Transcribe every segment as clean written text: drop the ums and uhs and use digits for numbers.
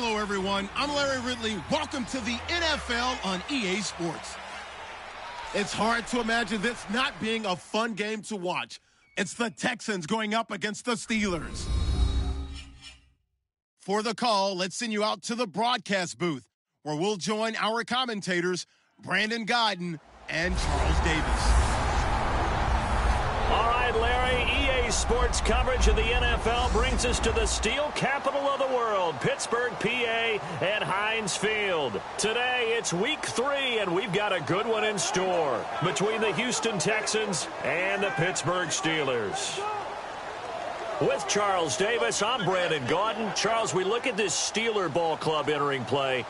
Hello, everyone. I'm Larry Ridley. Welcome to the NFL on EA Sports. It's hard to imagine this not being a fun game to watch. It's the Texans going up against the Steelers. For the call, let's send you out to the broadcast booth, where we'll join our commentators, Brandon Godden and Charles Davis. All right, Larry, EA Sports coverage of the NFL brings us to the steel capital of the world, Pittsburgh, PA, at Heinz Field. Today, it's week 3, and we've got a good one in store between the Houston Texans and the Pittsburgh Steelers. With Charles Davis, I'm Brandon Gaudin. Charles, we look at this Steeler ball club entering play.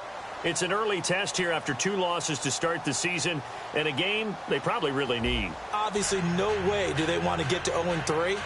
It's an early test here after 2 losses to start the season, and a game they probably really need. Obviously, no way do they want to get to 0-3.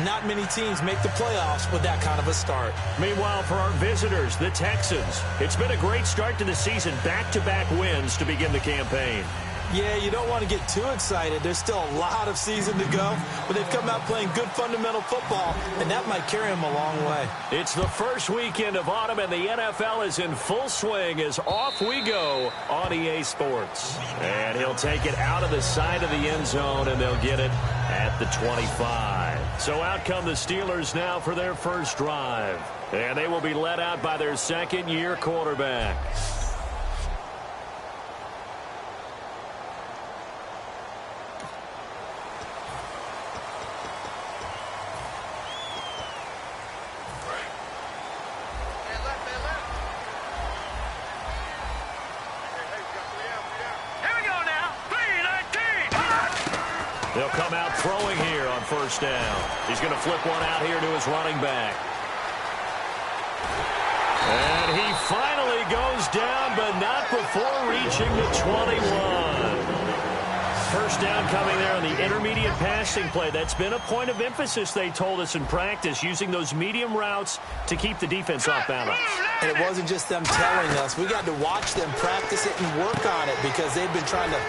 Not many teams make the playoffs with that kind of a start. Meanwhile, for our visitors, the Texans, it's been a great start to the season, back-to-back wins to begin the campaign. Yeah, you don't want to get too excited. There's still a lot of season to go, but they've come out playing good fundamental football, and that might carry them a long way. It's the first weekend of autumn, and the NFL is in full swing as off we go on EA Sports. And he'll take it out of the side of the end zone, and they'll get it at the 25. So out come the Steelers now for their first drive, and they will be led out by their second-year quarterback. They'll come out throwing here on first down. He's going to flip one out here to his running back. And he finally goes down, but not before reaching the 21. First down coming there on the intermediate passing play. That's been a point of emphasis, they told us in practice, using those medium routes to keep the defense off balance. And it wasn't just them telling us. We got to watch them practice it and work on it because they've been trying to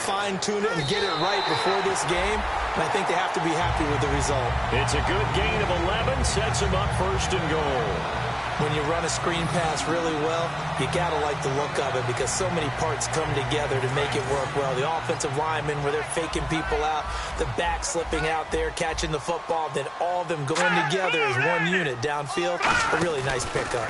fine-tune it and get it right before this game. And I think they have to be happy with the result. It's a good gain of 11, sets them up first and goal. When you run a screen pass really well, you got to like the look of it because so many parts come together to make it work well. The offensive linemen where they're faking people out, the back slipping out there, catching the football, then all of them going together as one unit downfield. A really nice pickup.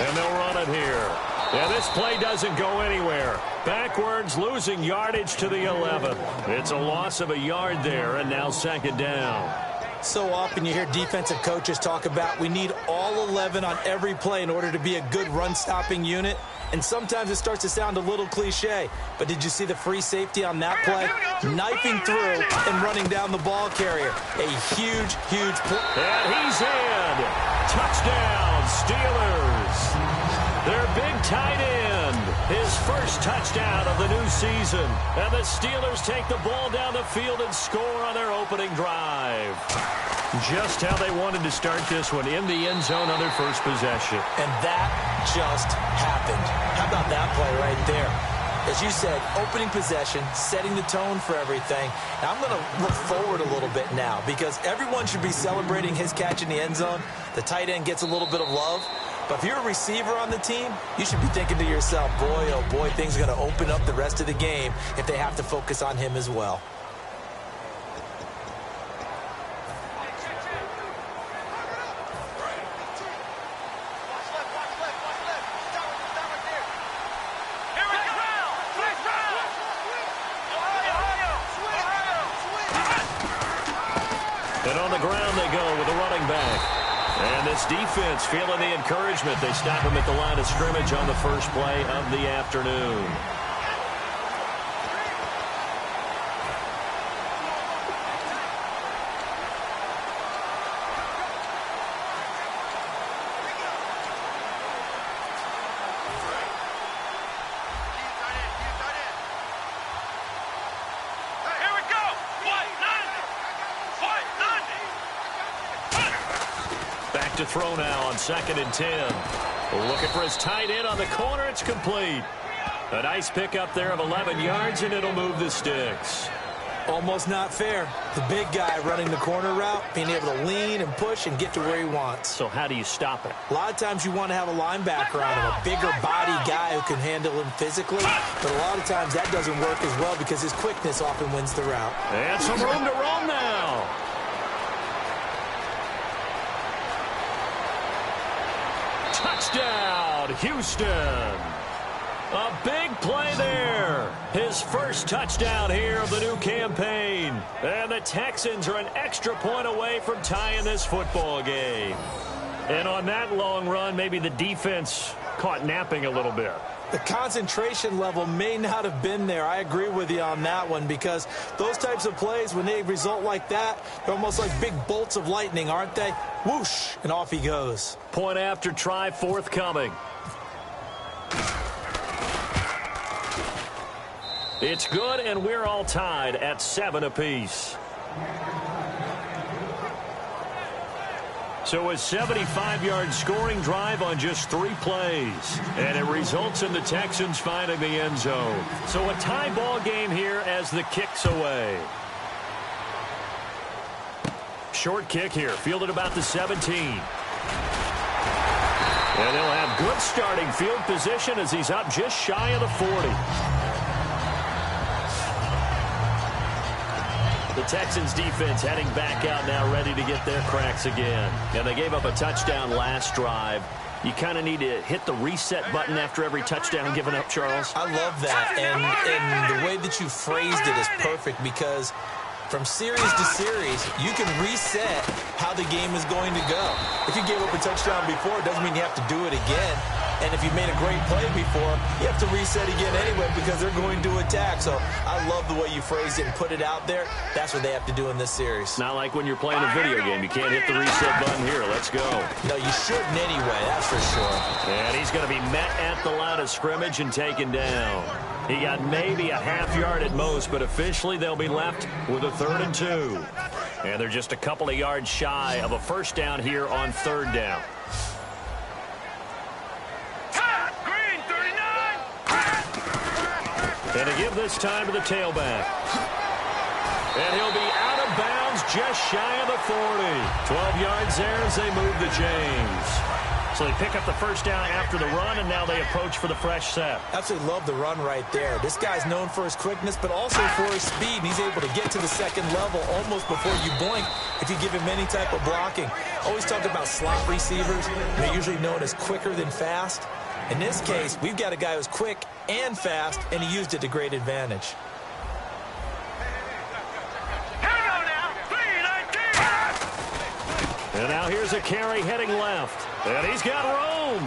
And they'll run it here. Yeah, this play doesn't go anywhere. Backwards, losing yardage to the 11. It's a loss of a yard there, and now second down. So often you hear defensive coaches talk about we need all 11 on every play in order to be a good run-stopping unit. And sometimes it starts to sound a little cliche. But did you see the free safety on that play? Knifing through and running down the ball carrier. A huge, huge play. And he's in. Touchdown, Steelers. Their big tight end, his first touchdown of the new season. And the Steelers take the ball down the field and score on their opening drive. Just how they wanted to start this one, in the end zone on their first possession. And that just happened. How about that play right there? As you said, opening possession, setting the tone for everything. Now I'm going to look forward a little bit now because everyone should be celebrating his catch in the end zone. The tight end gets a little bit of love. But if you're a receiver on the team, you should be thinking to yourself, boy, oh boy, things are going to open up the rest of the game if they have to focus on him as well. And on the ground they go with the running back. And this defense feeling the encouragement. They stop him at the line of scrimmage on the first play of the afternoon. To throw now on 2nd and 10. Looking for his tight end on the corner. It's complete. A nice pickup there of 11 yards, and it'll move the sticks. Almost not fair. The big guy running the corner route, being able to lean and push and get to where he wants. So how do you stop it? A lot of times you want to have a linebacker on him, a bigger body guy who can handle him physically. But a lot of times that doesn't work as well because his quickness often wins the route. And some room to roam now. Touchdown, Houston. A big play there. His first touchdown here of the new campaign. And the Texans are an extra point away from tying this football game. And on that long run, maybe the defense caught napping a little bit. The concentration level may not have been there. I agree with you on that one because those types of plays, when they result like that, they're almost like big bolts of lightning, aren't they? Whoosh, and off he goes. Point after try forthcoming. It's good, and we're all tied at 7 apiece. So a 75-yard scoring drive on just 3 plays. And it results in the Texans finding the end zone. So a tie ball game here as the kick's away. Short kick here, fielded about the 17. And they'll have good starting field position as he's up just shy of the 40. The Texans defense heading back out now, ready to get their cracks again. And they gave up a touchdown last drive. You kind of need to hit the reset button after every touchdown given up, Charles. I love that. And the way that you phrased it is perfect because from series to series, you can reset how the game is going to go. If you gave up a touchdown before, it doesn't mean you have to do it again. And if you made a great play before, you have to reset again anyway because they're going to attack. So I love the way you phrased it and put it out there. That's what they have to do in this series. Not like when you're playing a video game. You can't hit the reset button here. Let's go. No, you shouldn't anyway, that's for sure. And he's going to be met at the line of scrimmage and taken down. He got maybe a half yard at most, but officially they'll be left with a 3rd and 2. And they're just a couple of yards shy of a first down here on 3rd down. And to give this time to the tailback. And he'll be out of bounds just shy of the 40. 12 yards there as they move the chains. So they pick up the first down after the run, and now they approach for the fresh set. Absolutely love the run right there. This guy's known for his quickness, but also for his speed. And he's able to get to the second level almost before you blink if you give him any type of blocking. Always talk about slot receivers. They're usually known as quicker than fast. In this case, we've got a guy who's quick and fast, and he used it to great advantage. And now here's a carry heading left. And he's got room.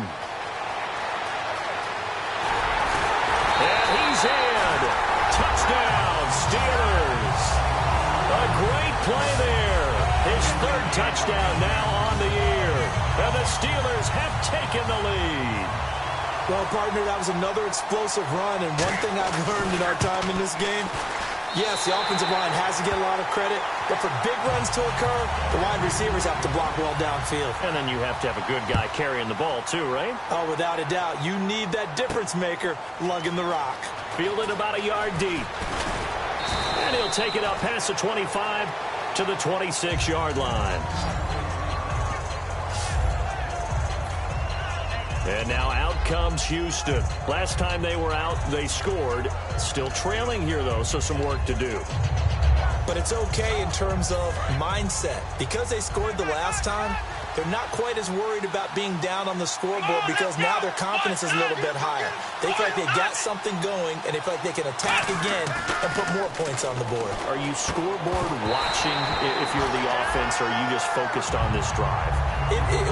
And he's in. Touchdown, Steelers. A great play there. His 3rd touchdown now on the year. And the Steelers have taken the lead. Well, partner, that was another explosive run, and one thing I've learned in our time in this game, yes, the offensive line has to get a lot of credit, but for big runs to occur, the wide receivers have to block well downfield. And then you have to have a good guy carrying the ball too, right? Oh, without a doubt. You need that difference maker lugging the rock. Fielded about a yard deep. And he'll take it up past the 25 to the 26-yard line. And now out comes Houston. Last time they were out, they scored. Still trailing here, though, so some work to do. But it's okay in terms of mindset. Because they scored the last time, they're not quite as worried about being down on the scoreboard because now their confidence is a little bit higher. They feel like they got something going, and they feel like they can attack again and put more points on the board. Are you scoreboard watching if you're the offense, or are you just focused on this drive?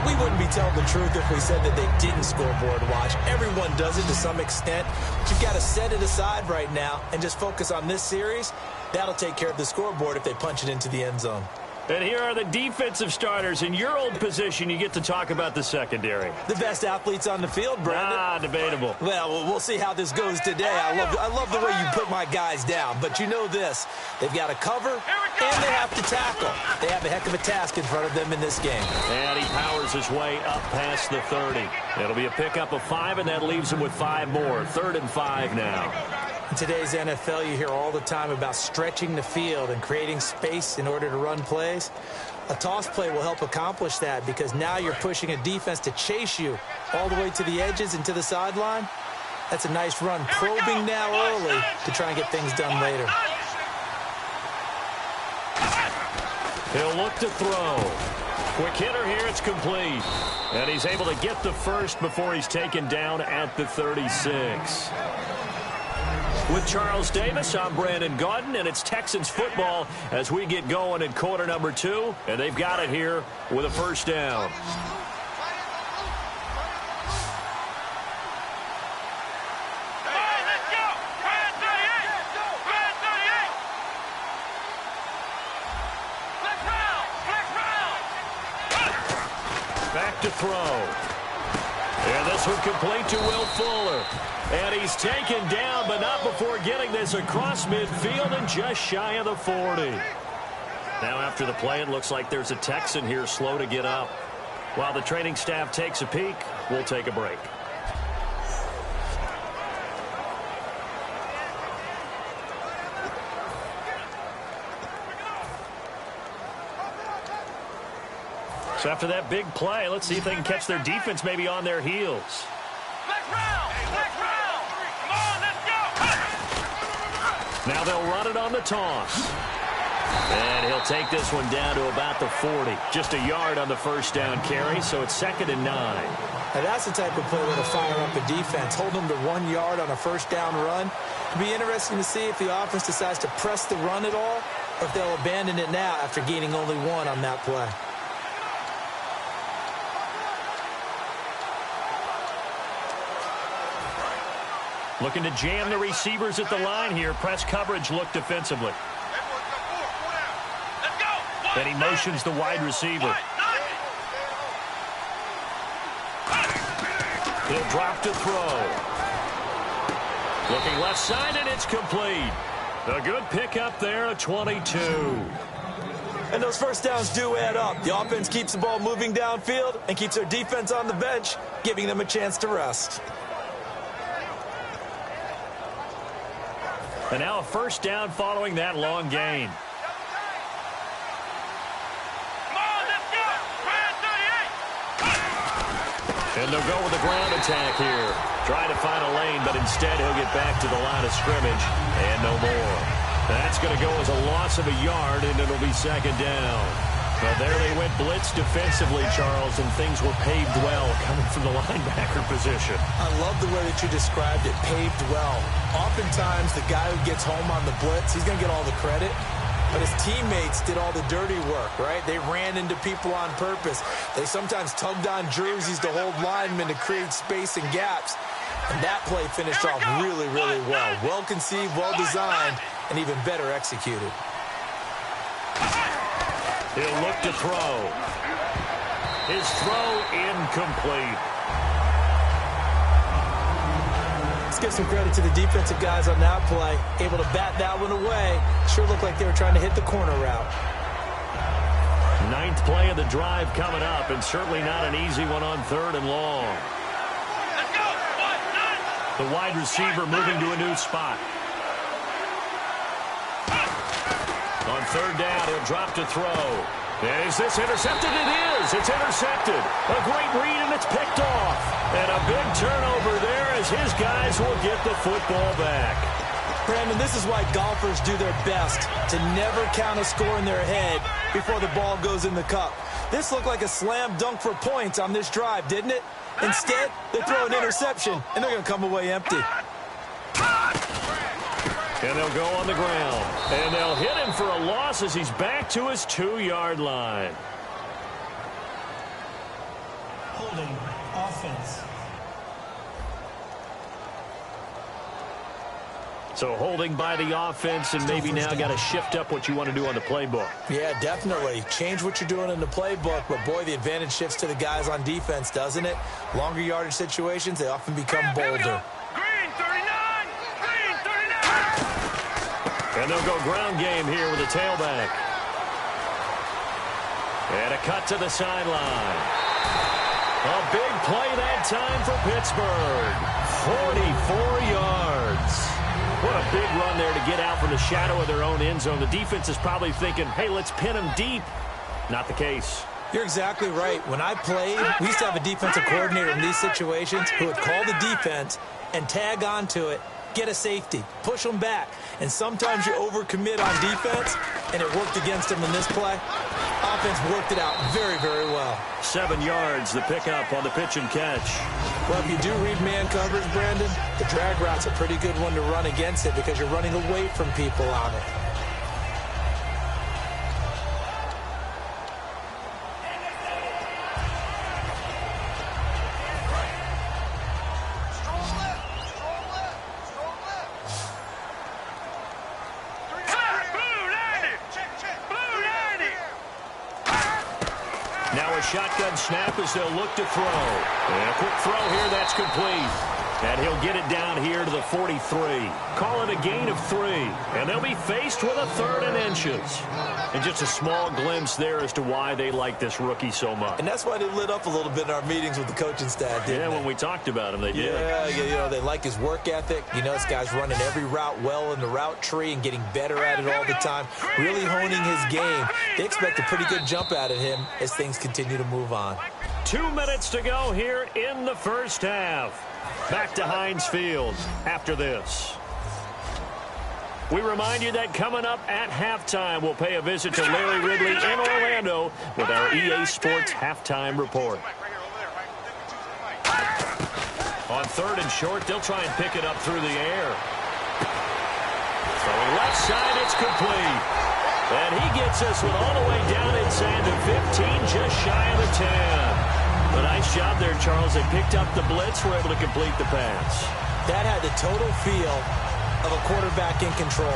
We wouldn't be telling the truth if we said that they didn't scoreboard watch. Everyone does it to some extent. But you've got to set it aside right now and just focus on this series. That'll take care of the scoreboard if they punch it into the end zone. And here are the defensive starters. In your old position, you get to talk about the secondary. The best athletes on the field, Brandon. Debatable. Well, we'll see how this goes today. I love the way you put my guys down. But you know this. They've got to cover, and they have to tackle. They have a heck of a task in front of them in this game. And he powers his way up past the 30. It'll be a pickup of 5, and that leaves him with 5 more. 3rd and 5 now. In today's NFL, you hear all the time about stretching the field and creating space in order to run plays. A toss play will help accomplish that because now you're pushing a defense to chase you all the way to the edges and to the sideline. That's a nice run, probing now early to try and get things done later. He'll look to throw. Quick hitter here, it's complete. And he's able to get the first before he's taken down at the 36. With Charles Davis, I'm Brandon Gaudin, and it's Texans football as we get going in quarter number 2, and they've got it here with a first down. Back to throw. And this one complete to Will Fuller. And he's taken down, but not before getting this across midfield and just shy of the 40. Now after the play, it looks like there's a Texan here slow to get up. While the training staff takes a peek, we'll take a break. So after that big play, let's see if they can catch their defense maybe on their heels. Now they'll run it on the toss. And he'll take this one down to about the 40. Just a yard on the first down carry, so it's 2nd and 9. Now that's the type of play that'll fire up a defense. Hold them to 1 yard on a first down run. It'll be interesting to see if the offense decides to press the run at all, or if they'll abandon it now after gaining only 1 on that play. Looking to jam the receivers at the line here. Press coverage look defensively. Then he motions the wide receiver. He'll drop to throw. Looking left side, and it's complete. A good pickup there, a 22. And those first downs do add up. The offense keeps the ball moving downfield and keeps their defense on the bench, giving them a chance to rest. And now a first down following that long gain. And they'll go with the ground attack here. Trying to find a lane, but instead he'll get back to the line of scrimmage and no more. That's going to go as a loss of a yard, and it'll be 2nd down. Well, there they went blitz defensively, Charles, and things were paved well coming from the linebacker position. I love the way that you described it, paved well. Oftentimes, the guy who gets home on the blitz, he's going to get all the credit. But his teammates did all the dirty work, right? They ran into people on purpose. They sometimes tugged on jerseys to hold linemen to create space and gaps. And that play finished off really, really well. Well conceived, well designed, and even better executed. He'll look to throw. His throw incomplete. Let's give some credit to the defensive guys on that play. Able to bat that one away. Sure looked like they were trying to hit the corner route. 9th play of the drive coming up, and certainly not an easy one on 3rd and long. The wide receiver moving to a new spot. On 3rd down, he'll drop to throw. Is this intercepted? It is. It's intercepted. A great read, and it's picked off. And a big turnover there as his guys will get the football back. Brandon, this is why golfers do their best to never count a score in their head before the ball goes in the cup. This looked like a slam dunk for points on this drive, didn't it? Instead, they throw an interception, and they're going to come away empty. And they'll go on the ground. And they'll hit him for a loss as he's back to his 2-yard line. Holding offense. So holding by the offense, and maybe now got to shift up what you want to do on the playbook. Yeah, definitely. Change what you're doing in the playbook, but boy, the advantage shifts to the guys on defense, doesn't it? Longer yardage situations, they often become bolder. And they'll go ground game here with a tailback. And a cut to the sideline. A big play that time for Pittsburgh. 44 yards. What a a big run there to get out from the shadow of their own end zone. The defense is probably thinking, hey, let's pin them deep. Not the case. You're exactly right. When I played, we used to have a defensive coordinator in these situations who would call the defense and tag onto it, get a safety, push them back. And sometimes you overcommit on defense, and it worked against them in this play. Offense worked it out very, very well. 7 yards, the pickup on the pitch and catch. Well, if you do read man coverage, Brandon, the drag route's a pretty good one to run against it because you're running away from people on it. Now a shotgun snap as they'll look to throw. And a quick throw here, that's complete. And he'll get it down here to the 43. Call it a gain of 3. And they'll be faced with a 3rd and inches. And just a small glimpse there as to why they like this rookie so much. And that's why they lit up a little bit in our meetings with the coaching staff, didn't they? When we talked about him, they did. Yeah, you know, they like his work ethic. You know, this guy's running every route well in the route tree and getting better at it all the time, really honing his game. They expect a pretty good jump out of him as things continue to move on. 2 minutes to go here in the first half. Back to Heinz Field after this. We remind you that coming up at halftime, we'll pay a visit to Larry Ridley in Orlando with our EA Sports halftime report. On 3rd and short, they'll try and pick it up through the air. Throwing left side, it's complete. And he gets us with all the way down inside the 15, just shy of the 10. A nice job there, Charles. They picked up the blitz, were able to complete the pass. That had the total feel of a quarterback in control.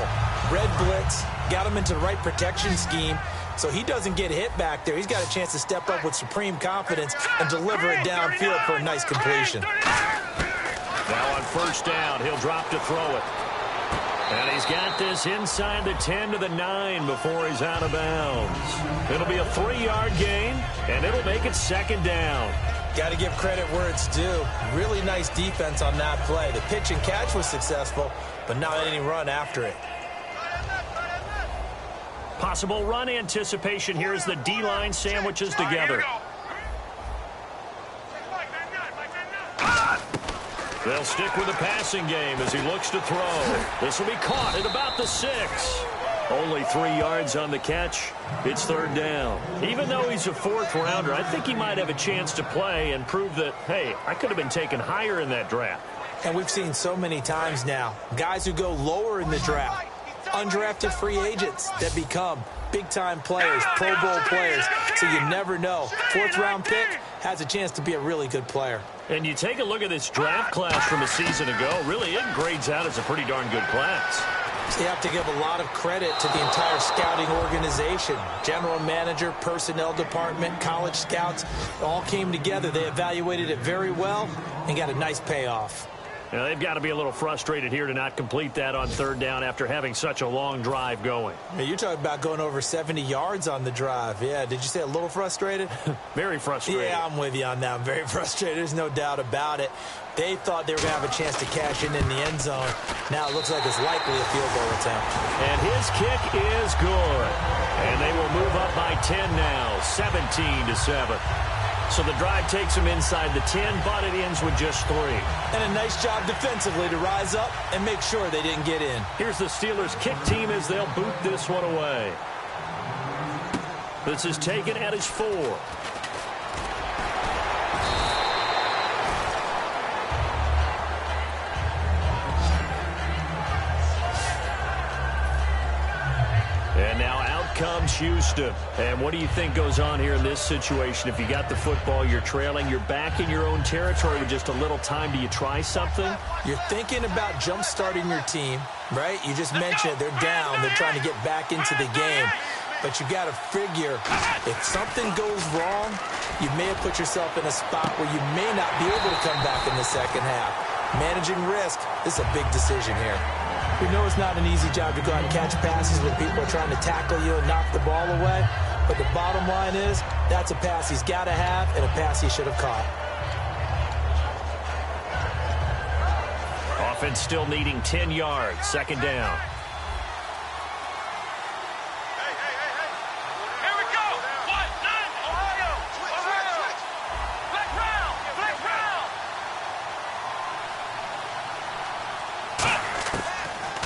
Red blitz, got him into the right protection scheme, so he doesn't get hit back there. He's got a chance to step up with supreme confidence and deliver it downfield for a nice completion. Now on 1st down, he'll drop to throw it. And he's got this inside the 10 to the 9 before he's out of bounds. It'll be a 3-yard gain, and it'll make it 2nd down. Got to give credit where it's due. Really nice defense on that play. The pitch and catch was successful, but not any run after it. Possible run anticipation here as the D-line sandwiches together. They'll stick with the passing game as he looks to throw. This will be caught at about the 6. Only 3 yards on the catch. It's 3rd down. Even though he's a 4th rounder, I think he might have a chance to play and prove that, hey, I could have been taken higher in that draft. And we've seen so many times now, guys who go lower in the draft, undrafted free agents that become big-time players, Pro Bowl players, so you never know. 4th-round pick has a chance to be a really good player. And you take a look at this draft class from a season ago, really it grades out as a pretty darn good class. So you have to give a lot of credit to the entire scouting organization. General manager, personnel department, college scouts, all came together. They evaluated it very well and got a nice payoff. Now, they've got to be a little frustrated here to not complete that on 3rd down after having such a long drive going. Yeah, you're talking about going over 70 yards on the drive. Yeah, did you say a little frustrated? Very frustrated. Yeah, I'm with you on that. I'm very frustrated. There's no doubt about it. They thought they were going to have a chance to cash in the end zone. Now it looks like it's likely a field goal attempt. And his kick is good. And they will move up by 10 now, 17-7. So the drive takes them inside the 10, but it ends with just 3. And a nice job defensively to rise up and make sure they didn't get in. Here's the Steelers' kick team as they'll boot this one away. This is taken at his 4. And now out comes Houston. And what do you think goes on here in this situation? If you got the football, you're trailing, you're back in your own territory with just a little time. Do you try something? You're thinking about jump-starting your team, right? You just mentioned it. They're down. They're trying to get back into the game. But you got to figure if something goes wrong, you may have put yourself in a spot where you may not be able to come back in the second half. Managing risk, this is a big decision here. We know it's not an easy job to go out and catch passes when people are trying to tackle you and knock the ball away. But the bottom line is that's a pass he's got to have and a pass he should have caught. Offense still needing 10 yards. Second down.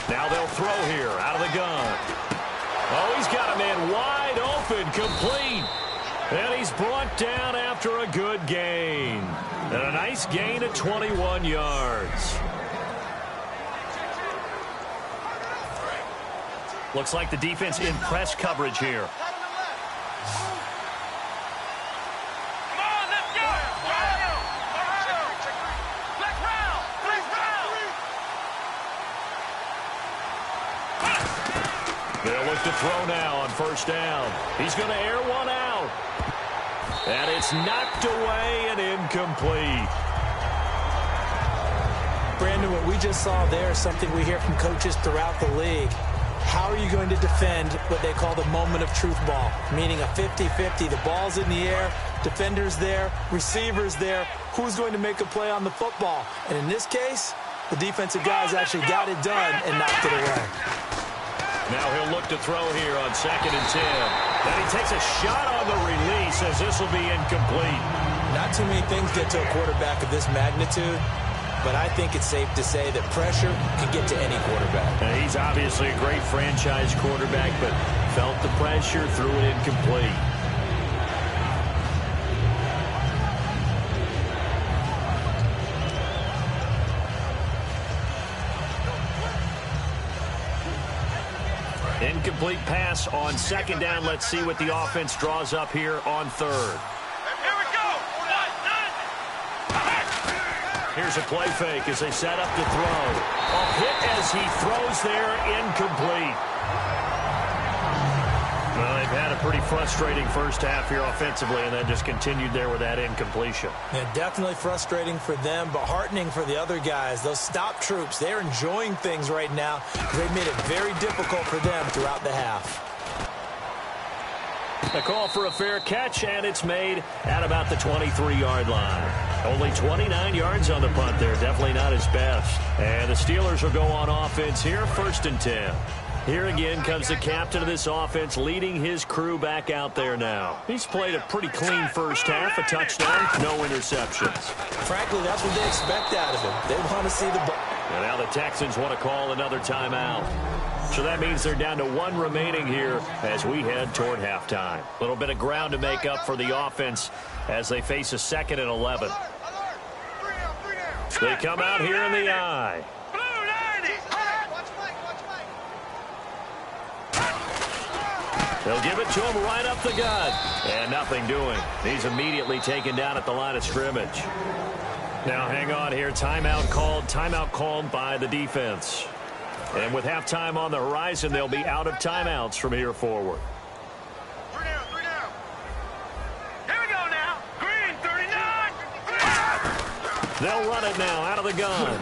Now they'll throw here out of the gun. Oh, he's got a man wide open, complete. And he's brought down after a good gain. And a nice gain of 21 yards. Looks like the defense in press coverage here. They'll look to throw now on first down. He's going to air one out. And it's knocked away and incomplete. Brandon, what we just saw there is something we hear from coaches throughout the league. How are you going to defend what they call the moment of truth ball, meaning a 50-50? The ball's in the air, defenders there, receivers there. Who's going to make a play on the football? And in this case, the defensive guys actually got it done and knocked it away. Now he'll look to throw here on 2nd and 10. Then he takes a shot on the release as this will be incomplete. Not too many things get to a quarterback of this magnitude, but I think it's safe to say that pressure can get to any quarterback. He's obviously a great franchise quarterback, but felt the pressure, threw it incomplete. Incomplete pass on 2nd down. Let's see what the offense draws up here on 3rd. Here we go. Here's a play fake as they set up to throw. A hit as he throws there, incomplete. Well, they've had a pretty frustrating first half here offensively, and then just continued there with that incompletion. Yeah, definitely frustrating for them, but heartening for the other guys. Those stop troops, they're enjoying things right now. They've made it very difficult for them throughout the half. A call for a fair catch, and it's made at about the 23-yard line. Only 29 yards on the punt there. Definitely not his best. And the Steelers will go on offense here, 1st and 10. Here again comes the captain of this offense, leading his crew back out there now. He's played a pretty clean first half, a touchdown, no interceptions. Frankly, that's what they expect out of him. They want to see the ball. And now the Texans want to call another timeout. So that means they're down to 1 remaining here as we head toward halftime. A little bit of ground to make up for the offense as they face a 2nd and 11. They come out here in the eye. They'll give it to him right up the gut. And nothing doing. He's immediately taken down at the line of scrimmage. Now hang on here. Timeout called by the defense. And with halftime on the horizon, they'll be out of timeouts from here forward. 3 down. Here we go now. Green, 39. They'll run it now out of the gun.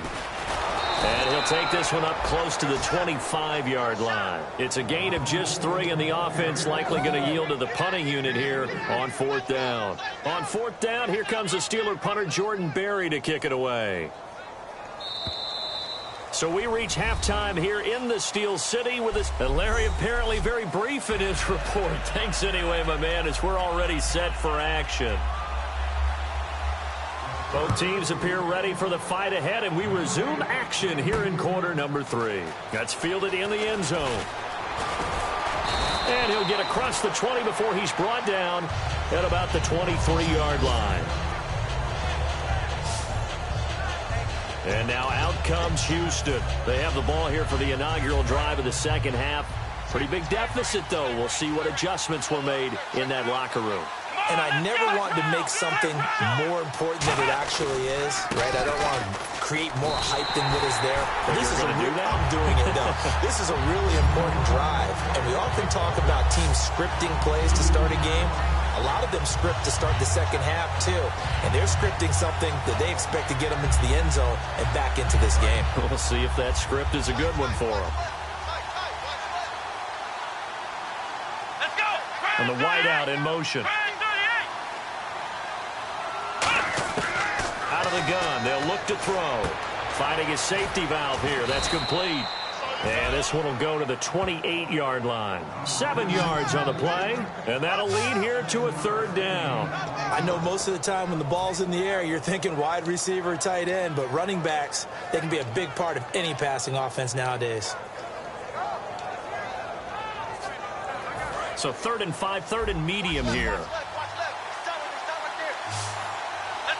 And he'll take this one up close to the 25-yard line. It's a gain of just 3, and the offense likely going to yield to the punting unit here on 4th down. On 4th down, here comes the Steeler punter Jordan Berry to kick it away. So we reach halftime here in the Steel City with this. And Larry apparently very brief in his report. Thanks anyway, my man, as we're already set for action. Both teams appear ready for the fight ahead, and we resume action here in quarter number 3. That's fielded in the end zone. And he'll get across the 20 before he's brought down at about the 23-yard line. And now out comes Houston. They have the ball here for the inaugural drive of the second half. Pretty big deficit, though. We'll see what adjustments were made in that locker room. And I never want to make something more important than it actually is, right? I don't want to create more hype than what is there. This is I'm doing it, though. This is a really important drive. And we often talk about teams scripting plays to start a game. A lot of them script to start the second half, too. And they're scripting something that they expect to get them into the end zone and back into this game. We'll see if that script is a good one for them. Let's go. And the wideout in motion. Out of the gun, they'll look to throw. finding his safety valve here. That's complete. And this one will go to the 28-yard line. 7 yards on the play, and that'll lead here to a third down. I know most of the time when the ball's in the air, you're thinking wide receiver, tight end, but running backs, they can be a big part of any passing offense nowadays. So 3rd and 5, 3rd and medium here. Let's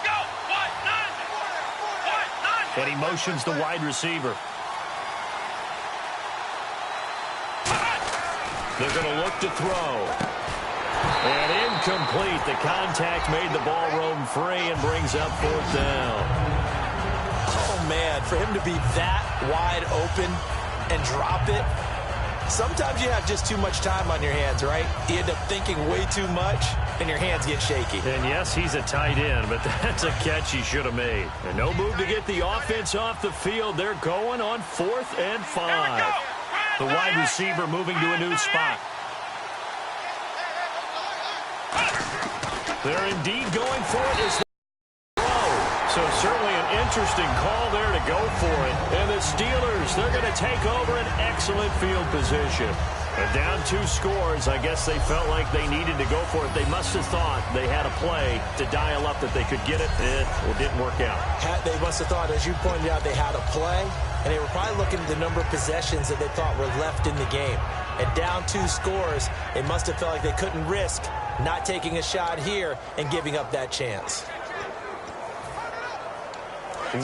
go. What? None. What? None. And he motions the wide receiver. They're going to look to throw. And incomplete. The contact made the ball roam free and brings up 4th down. Oh, man, for him to be that wide open and drop it, sometimes you have just too much time on your hands, right? You end up thinking way too much, and your hands get shaky. And yes, he's a tight end, but that's a catch he should have made. And no move to get the offense off the field. They're going on 4th and 5. The wide receiver moving to a new spot. They're indeed going for it as they throw. So certainly an interesting call there to go for it. And the Steelers, they're going to take over an excellent field position. And down 2 scores, I guess they felt like they needed to go for it. They must have thought they had a play to dial up that they could get it. It didn't work out. They must have thought, as you pointed out, they had a play, and they were probably looking at the number of possessions that they thought were left in the game. And down 2 scores, they must have felt like they couldn't risk not taking a shot here and giving up that chance.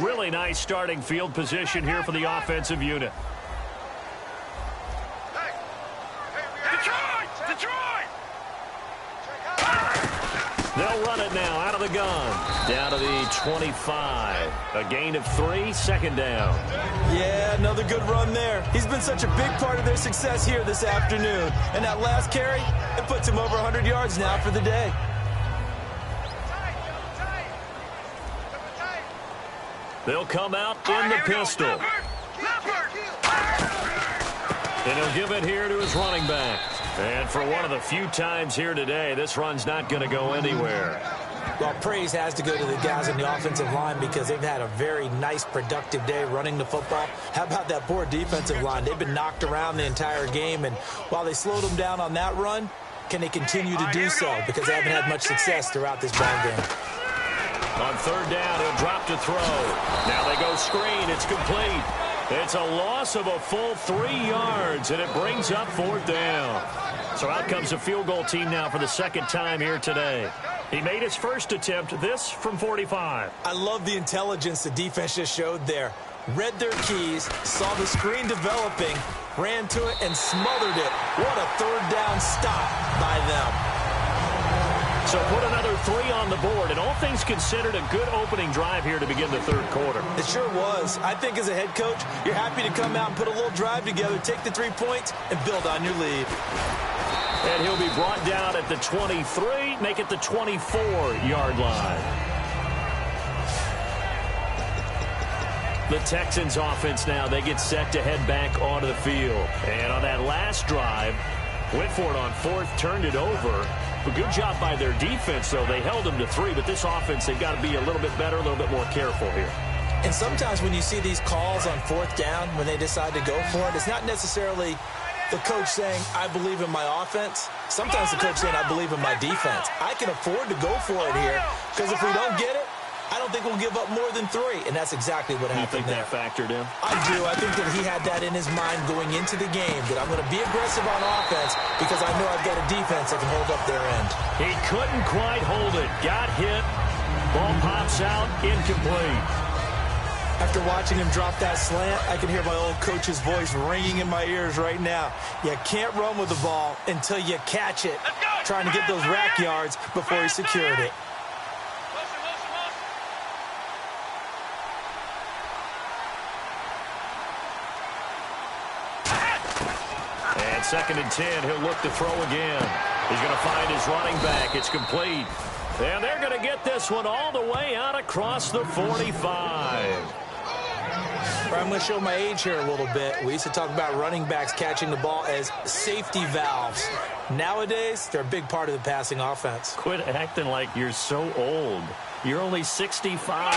Really nice starting field position here for the offensive unit. They'll run it now out of the gun. Down to the 25. A gain of 3, 2nd down. Yeah, another good run there. He's been such a big part of their success here this afternoon. And that last carry, it puts him over 100 yards now for the day. They'll come out in the pistol. And he'll give it here to his running back. And for one of the few times here today, this run's not going to go anywhere. Well, praise has to go to the guys in the offensive line because they've had a very nice, productive day running the football. How about that poor defensive line? They've been knocked around the entire game, and while they slowed them down on that run, can they continue to do so? Because they haven't had much success throughout this ball game. On 3rd down, he'll drop to throw. Now they go screen. It's complete. It's a loss of a full 3 yards, and it brings up 4th down. So out comes a field goal team now for the 2nd time here today. He made his first attempt, this from 45. I love the intelligence the defense just showed there. Read their keys, saw the screen developing, ran to it, and smothered it. What a 3rd down stop by them. So put another 3 on the board, and all things considered, a good opening drive here to begin the 3rd quarter. It sure was. I think as a head coach, you're happy to come out and put a little drive together, take the 3 points, and build on your lead. And he'll be brought down at the 23, make it the 24-yard line. The Texans offense now, they get set to head back onto the field. And on that last drive, went for it on 4th, turned it over. A good job by their defense, though. They held them to 3, but this offense, they've got to be a little bit better, a little bit more careful here. And sometimes when you see these calls on 4th down, when they decide to go for it, it's not necessarily the coach saying, I believe in my offense. Sometimes the coach saying, I believe in my defense. I can afford to go for it here, because if we don't get it, I don't think we'll give up more than 3, and that's exactly what happened there. You think that factored in? I do. I think that he had that in his mind going into the game, that I'm going to be aggressive on offense because I know I've got a defense that can hold up their end. He couldn't quite hold it. Got hit. Ball pops out. Incomplete. After watching him drop that slant, I can hear my old coach's voice ringing in my ears right now. You can't run with the ball until you catch it. Trying to get those rack yards before he secured it. And 2nd and 10, he'll look to throw again. He's going to find his running back. It's complete. And they're going to get this one all the way out across the 45. I'm going to show my age here a little bit. We used to talk about running backs catching the ball as safety valves. Nowadays, they're a big part of the passing offense. Quit acting like you're so old. You're only 65.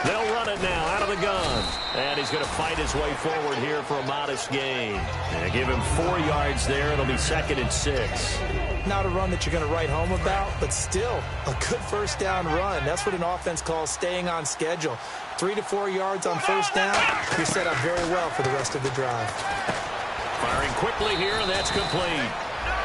They'll run it now out of the gun. And he's going to fight his way forward here for a modest gain. And give him 4 yards there. It'll be 2nd and 6. Not a run that you're going to write home about, but still a good first down run. That's what an offense calls staying on schedule. 3 to 4 yards on first down. You're set up very well for the rest of the drive. Firing quickly here, and that's complete.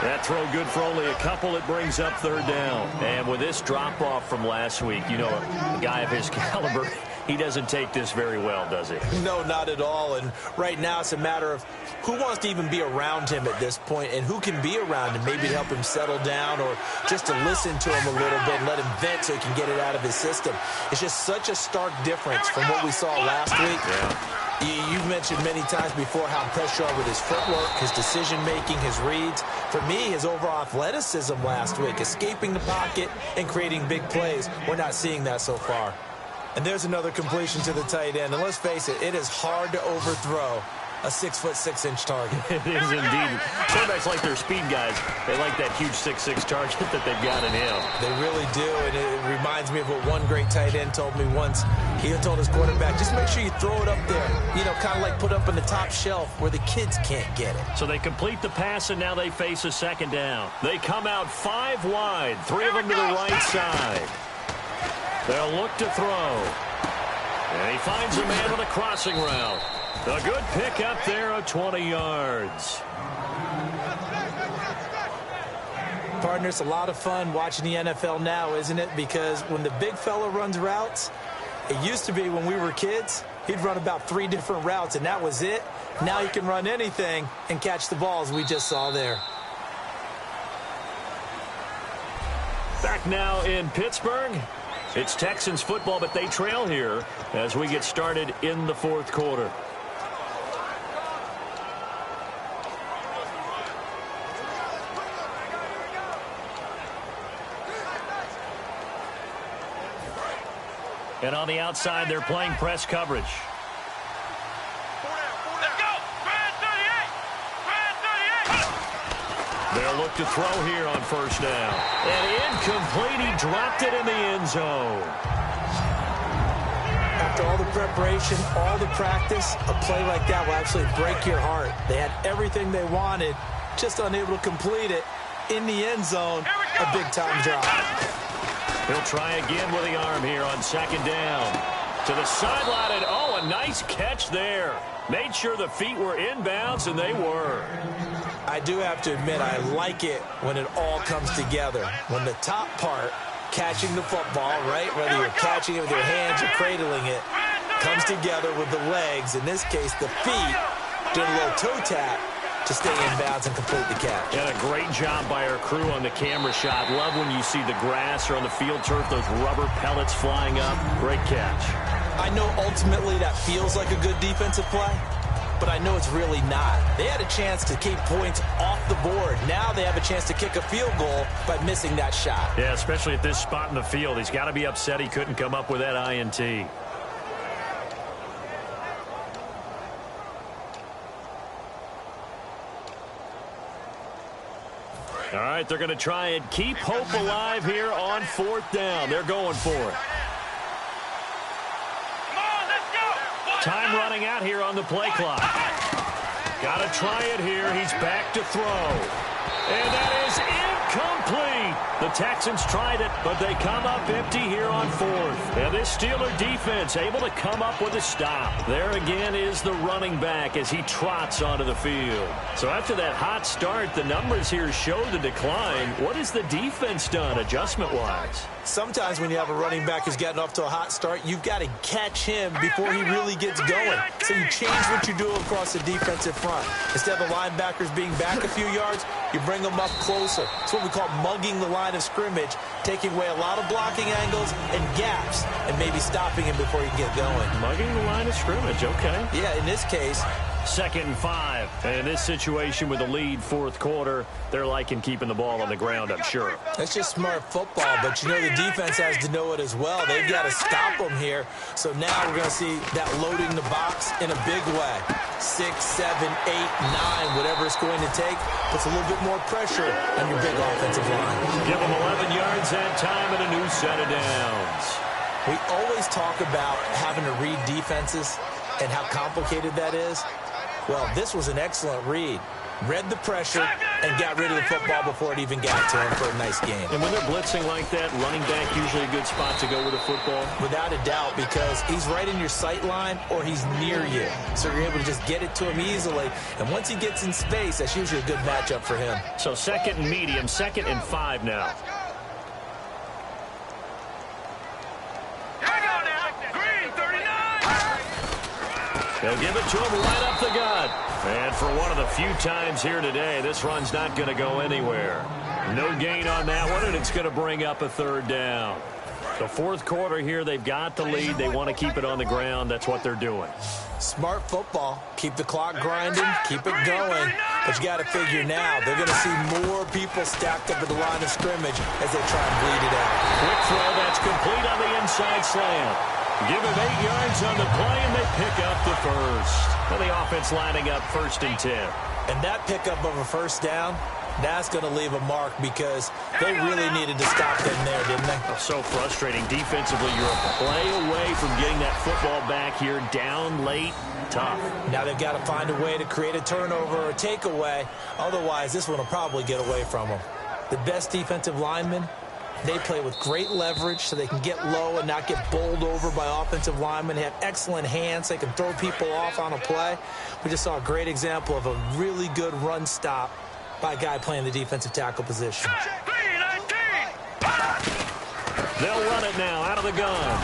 That throw good for only a couple. It brings up 3rd down. And with this drop-off from last week, you know, a guy of his caliber, he doesn't take this very well, does he? No, not at all. And right now it's a matter of who wants to even be around him at this point and who can be around him, maybe to help him settle down or just to listen to him a little bit and let him vent so he can get it out of his system. It's just such a stark difference from what we saw last week. Yeah. You've mentioned many times before how impressed you are with his footwork, his decision-making, his reads. For me, his overall athleticism last week, escaping the pocket and creating big plays. We're not seeing that so far. And there's another completion to the tight end. And let's face it, it is hard to overthrow a 6'6" target. It is indeed. Quarterbacks like their speed guys. They like that huge 6'6" target that they've got in him. They really do, and it reminds me of what one great tight end told me once. He told his quarterback, just make sure you throw it up there. You know, kind of like put up on the top shelf where the kids can't get it. So they complete the pass, and now they face a 2nd down. They come out 5 wide, 3 of them to the right side. They'll look to throw. And he finds a man on a crossing route. A good pick up there of 20 yards. Partner, it's a lot of fun watching the NFL now, isn't it? Because when the big fella runs routes, it used to be when we were kids, he'd run about 3 different routes, and that was it. Now he can run anything and catch the balls we just saw there. Back now in Pittsburgh. It's Texans football, but they trail here as we get started in the 4th quarter. And on the outside, they're playing press coverage. Let's go! Grand 38! Grand 38! They'll look to throw here on first down. And incomplete. He dropped it in the end zone. After all the preparation, all the practice, a play like that will absolutely break your heart. They had everything they wanted, just unable to complete it. In the end zone, a big-time drop. He'll try again with the arm here on 2nd down. To the sideline, and oh, a nice catch there. Made sure the feet were inbounds, and they were. I do have to admit, I like it when it all comes together. When the top part, catching the football, right, whether you're catching it with your hands or cradling it, comes together with the legs, in this case the feet, doing a little toe tap to stay in bounds and complete the catch. And a great job by our crew on the camera shot. Love when you see the grass or on the field turf, those rubber pellets flying up. Great catch. I know ultimately that feels like a good defensive play, but I know it's really not. They had a chance to keep points off the board. Now they have a chance to kick a field goal by missing that shot. Yeah, especially at this spot in the field. He's got to be upset he couldn't come up with that INT. All right, they're going to try and keep hope alive here on 4th down. They're going for it. Time running out here on the play clock. Got to try it here. He's back to throw. And that is incomplete. The Texans tried it, but they come up empty here on 4th. And this Steeler defense able to come up with a stop. There again is the running back as he trots onto the field. So after that hot start, the numbers here show the decline. What has the defense done adjustment-wise? Sometimes when you have a running back who's gotten off to a hot start, you've got to catch him before he really gets going. So you change what you do across the defensive front. Instead of the linebackers being back a few yards, you bring them up closer. It's what we call mugging the line of scrimmage, taking away a lot of blocking angles and gaps and maybe stopping him before he can get going. Mugging the line of scrimmage, okay. Yeah, in this case, 2nd and 5. And in this situation with the lead 4th quarter, they're liking keeping the ball on the ground, I'm sure. That's just smart football, but you know the defense has to know it as well. They've got to stop them here. So now we're going to see that loading the box in a big way. 6, 7, 8, 9, whatever it's going to take, puts a little bit more pressure on your big offensive line. Give them 11 yards and time and a new set of downs. We always talk about having to read defenses and how complicated that is. Well, this was an excellent read. Read the pressure and got rid of the football before it even got to him for a nice game. And when they're blitzing like that, running back usually a good spot to go with the football? Without a doubt, because he's right in your sight line or he's near you. So you're able to just get it to him easily. And once he gets in space, that's usually a good matchup for him. So 2nd and medium, 2nd and 5 now. They'll give it to him right up the gut. And for one of the few times here today, this run's not going to go anywhere. No gain on that one, and it's going to bring up a 3rd down. The 4th quarter here, they've got the lead. They want to keep it on the ground. That's what they're doing. Smart football. Keep the clock grinding. Keep it going. But you got to figure now, they're going to see more people stacked up at the line of scrimmage as they try and bleed it out. Quick throw, that's complete on the inside slant. Give him 8 yards on the play, and they pick up the 1st. And the offense lining up 1st and 10. And that pickup of a 1st down, that's going to leave a mark because they really needed to stop them there, didn't they? Oh, so frustrating. Defensively, you're a play away from getting that football back here. Down late, tough. Now they've got to find a way to create a turnover or a takeaway. Otherwise, this one will probably get away from them. The best defensive linemen, they play with great leverage so they can get low and not get bowled over by offensive linemen. They have excellent hands. They can throw people off on a play. We just saw a great example of a really good run stop by a guy playing the defensive tackle position. They'll run it now out of the gun.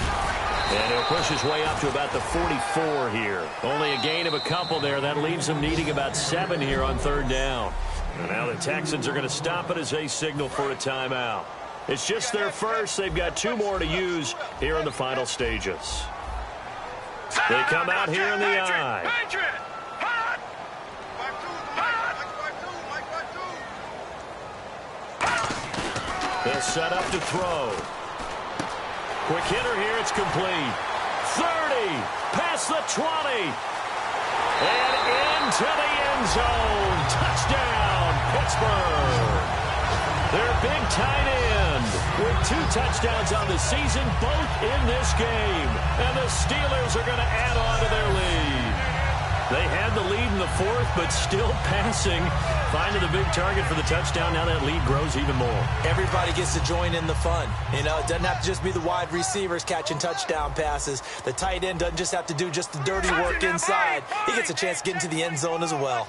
And he'll push his way up to about the 44 here. Only a gain of a couple there. That leaves him needing about 7 here on 3rd down. And now the Texans are going to stop it as they signal for a timeout. It's just their first. They've got 2 more to use here in the final stages. They come out here in the eye. They'll set up to throw. Quick hitter here. It's complete. 30. Past the 20. And into the end zone. Touchdown, Pittsburgh. Their big tight end with 2 touchdowns on the season, both in this game. And the Steelers are going to add on to their lead. They had the lead in the 4th, but still passing. Finding the big target for the touchdown. Now that lead grows even more. Everybody gets to join in the fun. You know, it doesn't have to just be the wide receivers catching touchdown passes. The tight end doesn't just have to do just the dirty work inside. He gets a chance to get into the end zone as well.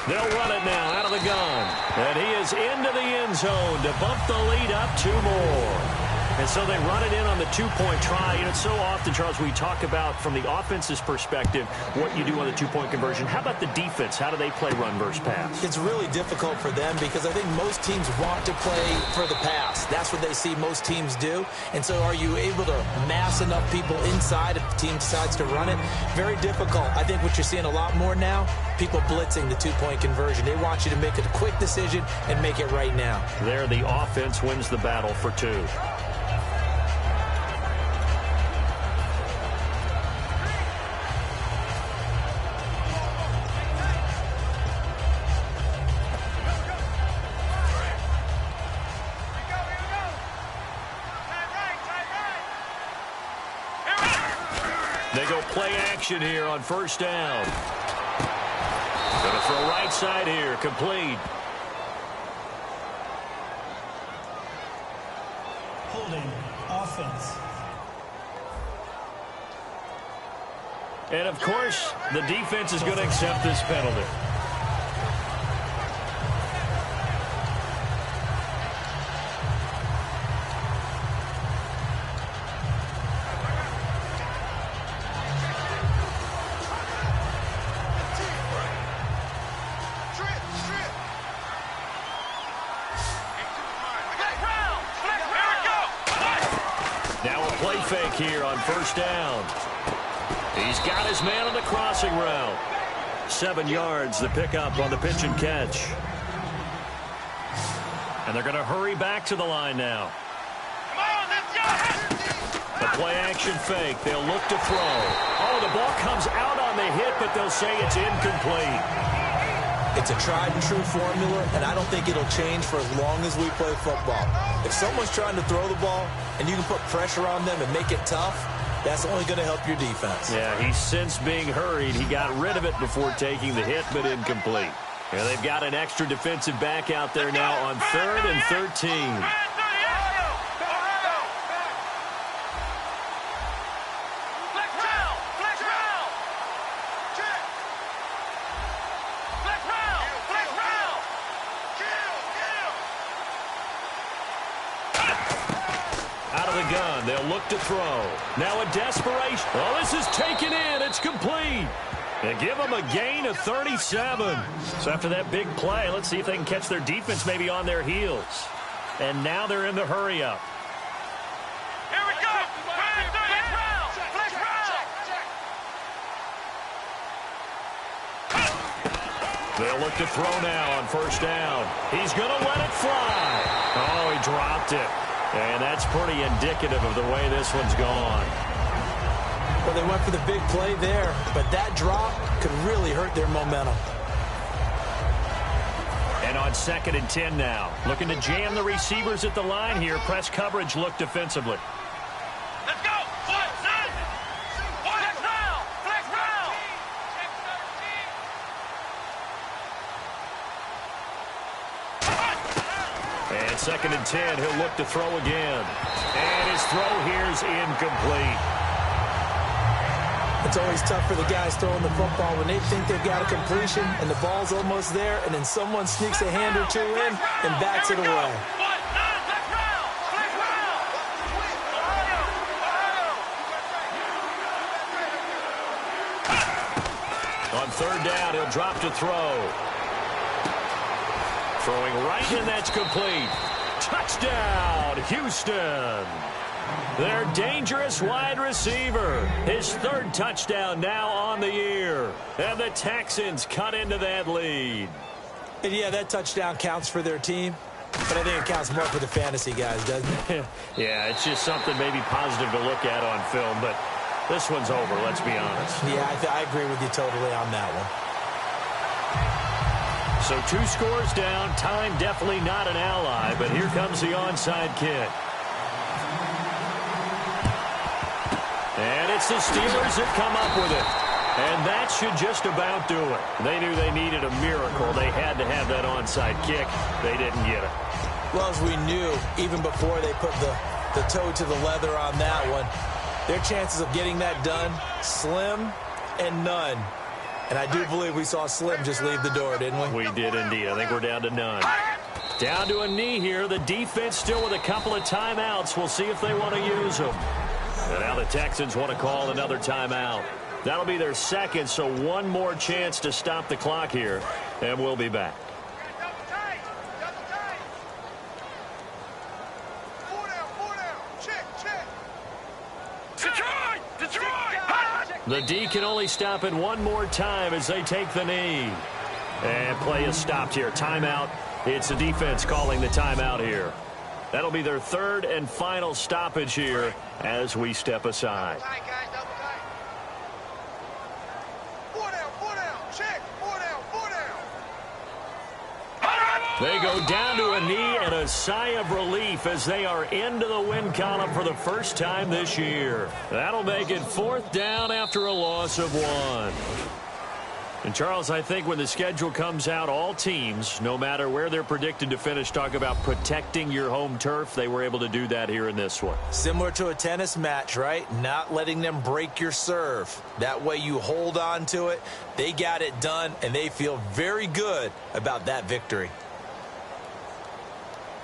They'll run it now out of the gun. And he is into the end zone to bump the lead up 2 more. And so they run it in on the 2-point try. And it's so often, Charles, we talk about from the offense's perspective what you do on the 2-point conversion. How about the defense? How do they play run versus pass? It's really difficult for them because I think most teams want to play for the pass. That's what they see most teams do. And so are you able to mass enough people inside if the team decides to run it? Very difficult. I think what you're seeing a lot more now, people blitzing the 2-point conversion. They want you to make a quick decision and make it right now. There, the offense wins the battle for 2. They go play action here on 1st down. Going to throw right side here, complete. Holding offense. And, of course, the defense is going to accept this penalty. Fake here on 1st down. He's got his man on the crossing route. 7 yards, the pickup on the pitch and catch. And they're going to hurry back to the line now. The play action fake. They'll look to throw. Oh, the ball comes out on the hit, but they'll say it's incomplete. It's a tried-and-true formula, and I don't think it'll change for as long as we play football. If someone's trying to throw the ball and you can put pressure on them and make it tough, that's only going to help your defense. Yeah, he's since being hurried. He got rid of it before taking the hit, but incomplete. Yeah, they've got an extra defensive back out there now on 3rd and 13. Out of the gun, they'll look to throw. Now a desperation. Oh, this is taken in. It's complete. They give them a gain of 37. So after that big play, let's see if they can catch their defense maybe on their heels. And now they're in the hurry-up. Here we go. They'll look to throw now on 1st down. He's going to let it fly. Oh, he dropped it. And that's pretty indicative of the way this one's gone. Well, they went for the big play there, but that drop could really hurt their momentum. And on 2nd and 10 now, looking to jam the receivers at the line here. Press coverage look defensively. Let's go. Flex round. Flex round. And 2nd and 10, he'll look to throw again. And his throw here is incomplete. It's always tough for the guys throwing the football when they think they've got a completion and the ball's almost there, and then someone sneaks a hand or two in and bats it away. On 3rd down, he'll drop to throw. Throwing right, and that's complete. Touchdown, Houston. Their dangerous wide receiver. His 3rd touchdown now on the year. And the Texans cut into that lead. And yeah, that touchdown counts for their team, but I think it counts more for the fantasy guys, doesn't it? Yeah, it's just something maybe positive to look at on film, but this one's over, let's be honest. Yeah, I agree with you totally on that one. So 2 scores down. Time definitely not an ally, but here comes the onside kick. And it's the Steelers that come up with it. And that should just about do it. They knew they needed a miracle. They had to have that onside kick. They didn't get it. Well, as we knew, even before they put the toe to the leather on that one, their chances of getting that done, slim and none. And I do believe we saw Slim just leave the door, didn't we? We did indeed. I think we're down to none. Down to a knee here. The defense still with a couple of timeouts. We'll see if they want to use them. And now the Texans want to call another timeout. That'll be their 2nd, so one more chance to stop the clock here. And we'll be back. The D can only stop it one more time as they take the knee. And play is stopped here. Timeout. It's the defense calling the timeout here. That'll be their 3rd and final stoppage here as we step aside. They go down to a knee and a sigh of relief as they are into the win column for the first time this year. That'll make it 4th down after a loss of 1. And, Charles, I think when the schedule comes out, all teams, no matter where they're predicted to finish, talk about protecting your home turf. They were able to do that here in this one. Similar to a tennis match, right? Not letting them break your serve. That way you hold on to it. They got it done, and they feel very good about that victory.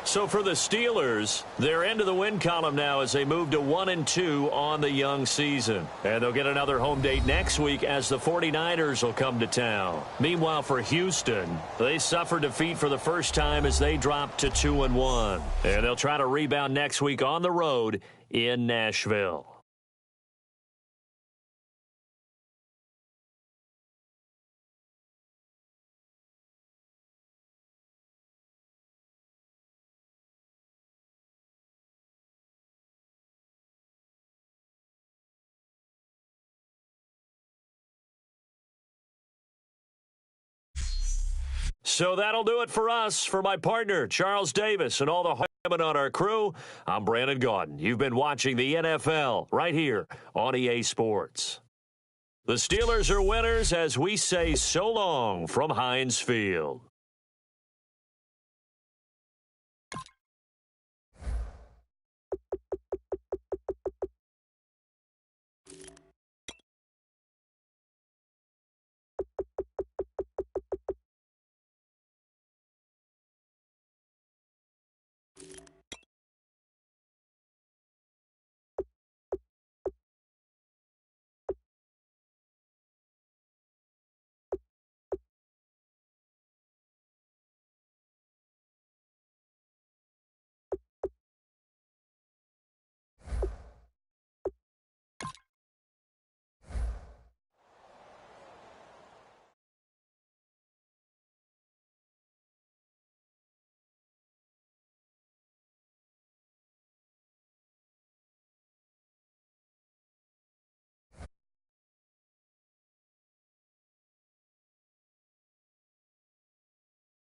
So for the Steelers, they're into the win column now as they move to 1-2 on the young season. And they'll get another home date next week as the 49ers will come to town. Meanwhile, for Houston, they suffered defeat for the first time as they dropped to 2-1. And they'll try to rebound next week on the road in Nashville. So that'll do it for us. For my partner, Charles Davis, and all the women on our crew, I'm Brandon Gaudin. You've been watching the NFL right here on EA Sports. The Steelers are winners as we say so long from Heinz Field.